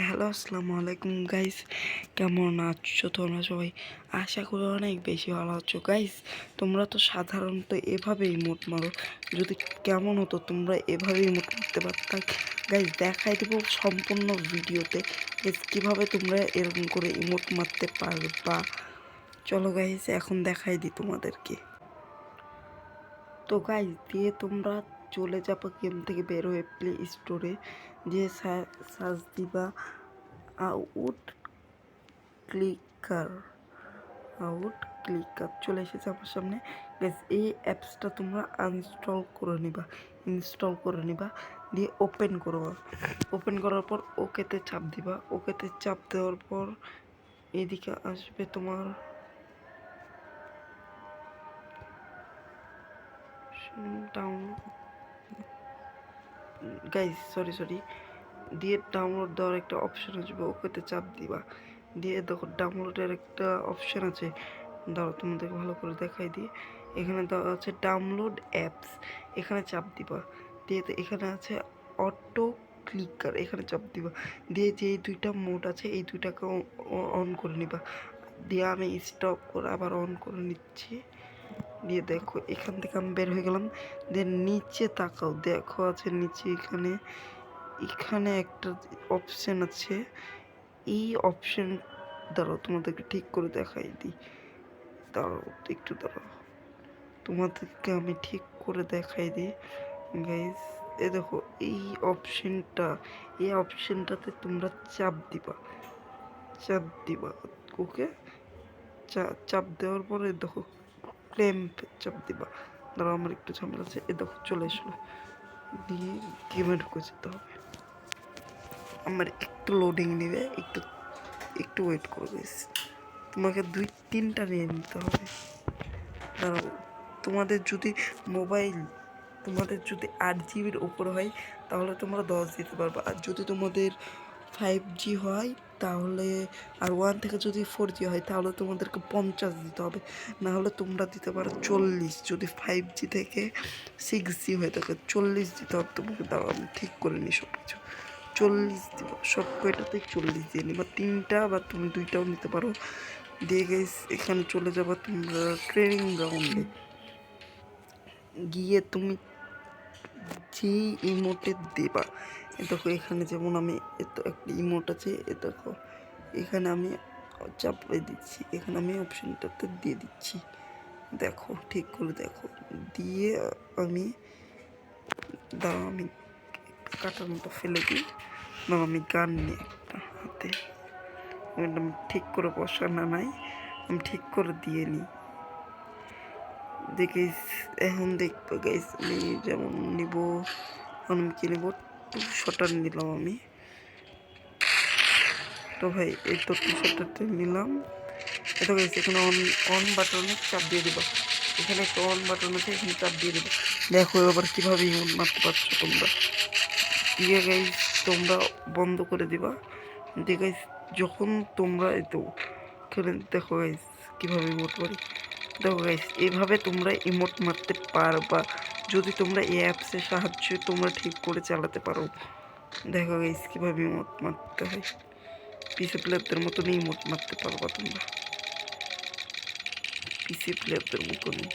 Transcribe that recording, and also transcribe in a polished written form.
Hello, আসসালামু আলাইকুম guys. কেমন আছো তোমরা সবাই? আশা করি অনেক বেশি ভালো আছো গাইস। তোমরা তো সাধারণত এভাবে ইমোট মারো। যদি কেমন হতো তোমরা এভাবে ইমোট মারতে পারতাম গাইস, দেখাই দেবো সম্পূর্ণ ভিডিওতে গাইস কীভাবে তোমরা এরকম করে ইমোট মারতে পারবা। চলো গাইস, এখন দেখাই দিই তোমাদেরকে। তো গাইস, দিয়ে তোমরা চলে যাবো গেম থেকে বের হয়ে প্লে স্টোরে, দিয়ে সার্চ দিবা আউট ক্লিকার। চলে এসেছে আমার সামনে গাইস। এই অ্যাপসটা তোমরা ইনস্টল করে নিবা, দিয়ে ওপেন করবা। ওপেন করার পর ওকেতে চাপ দিবা। ওকেতে চাপ দেওয়ার পর এদিকে আসবে তোমার সরি দিয়ে ডাউনলোড দেওয়ার একটা অপশন আসবে, ওকেতে চাপ দিবা। দিয়ে দেখো ডাউনলোডের একটা অপশন আছে, দাঁড়াও তোমাদেরকে ভালো করে দেখাই দিই। এখানে দেওয়া আছে ডাউনলোড অ্যাপস, এখানে চাপ দিবা। দিয়ে এখানে আছে অটো ক্লিকার, এখানে চাপ দিবা। দিয়ে যে এই দুইটা মোড আছে এই দুইটাকে অন করে নিবা। দিয়ে আমি স্টপ করে আবার অন করে নিচ্ছি। দিয়ে দেখো এখান থেকে আমি বের হয়ে গেলাম। দিয়ে নিচে তাকাও, দেখো আছে নিচে এখানে একটা অপশন আছে। এই অপশন দাঁড়াও তোমাদেরকে ঠিক করে দেখাই দিই। দাঁড়াও তোমাদেরকে আমি ঠিক করে দেখাই দিই গাইস। দেখো এই অপশনটাতে তোমরা চাপ দিবা। ওকে, চাপ দেওয়ার পরে দেখো ক্লেম্প চাপ দিবা। দাঁড়াও আমার একটু ঝামেলা আছে। দেখো চলে আসলো। দিয়ে গেমে ঢুকে যেতে হবে। আমার একটু লোডিং নেবে, একটু ওয়েট করবে। তোমাকে 2-3টা নিয়ে নিতে হবে। দাঁড়াও, তোমাদের যদি 8 জিবির উপরে হয় তাহলে তোমরা 10 দিতে পারবে। আর যদি তোমাদের 5G হয় তাহলে, আর 1 থেকে যদি 4G হয় তাহলে তোমাদেরকে 50 দিতে হবে। না হলে তোমরা দিতে পারো 40। যদি 5G থেকে 6G হয়ে থাকে 40 দিতে হবে তোমাকে। দাও আমি ঠিক করে নিই সব কিছু। 40 দিব, সব কয়টাতে 40 দিয়ে নিবা। 3টা বা তুমি 2টাও নিতে পারো। দিয়ে গাইস এখানে চলে যাবা তোমরা ট্রেনিং গ্রাউন্ডে। গিয়ে তুমি যেই ইমোটে দেবা, দেখো এখানে যেমন আমি একটা ইমোট আছে, দেখো এখানে আমি চাপড়ে দিচ্ছি, এখানে আমি অপশনটাতে দিয়ে দিচ্ছি। দেখো ঠিক করে দেখো। দিয়ে আমি দাঁড়াও, আমি কাটার মতো ফেলে দিই। আমি গান নিই একটা হাতে, আমি ঠিক করে বসানো নাই, আমি ঠিক করে দিয়ে নিই। দেখে এখন দেখবো গাইস, আমি যেমন নিব, আমি কি নেব, 200টা নিলাম আমি। তো ভাই এই তো 200টা নিলাম। এটা গাইস এখানে অন বাটনে চাপ দিয়ে দিবা। এখানে একটা অন বাটন আছে, এখানে চাপ দিয়ে দিবা। দেখো এবার কীভাবে ইমোট মারতে পারছো তোমরা। দিয়ে গাইস তোমরা বন্ধ করে দিবা। দিয়ে গাইস যখন তোমরা এই তো দেখো গাইস কীভাবে ইমোট মারি। দেখো গাইস এইভাবে তোমরা ইমোট মারতে পারবা যদি তোমরা এই অ্যাপসের সাহায্যে তোমরা ঠিক করে চালাতে পারো। দেখো গাইস কীভাবে ইমোট মারতে হয়। পিসি প্লেয়ারদের মতনই ইমোট মারতে পারবা তোমরা, পিসি প্লেয়ারদের মতনই।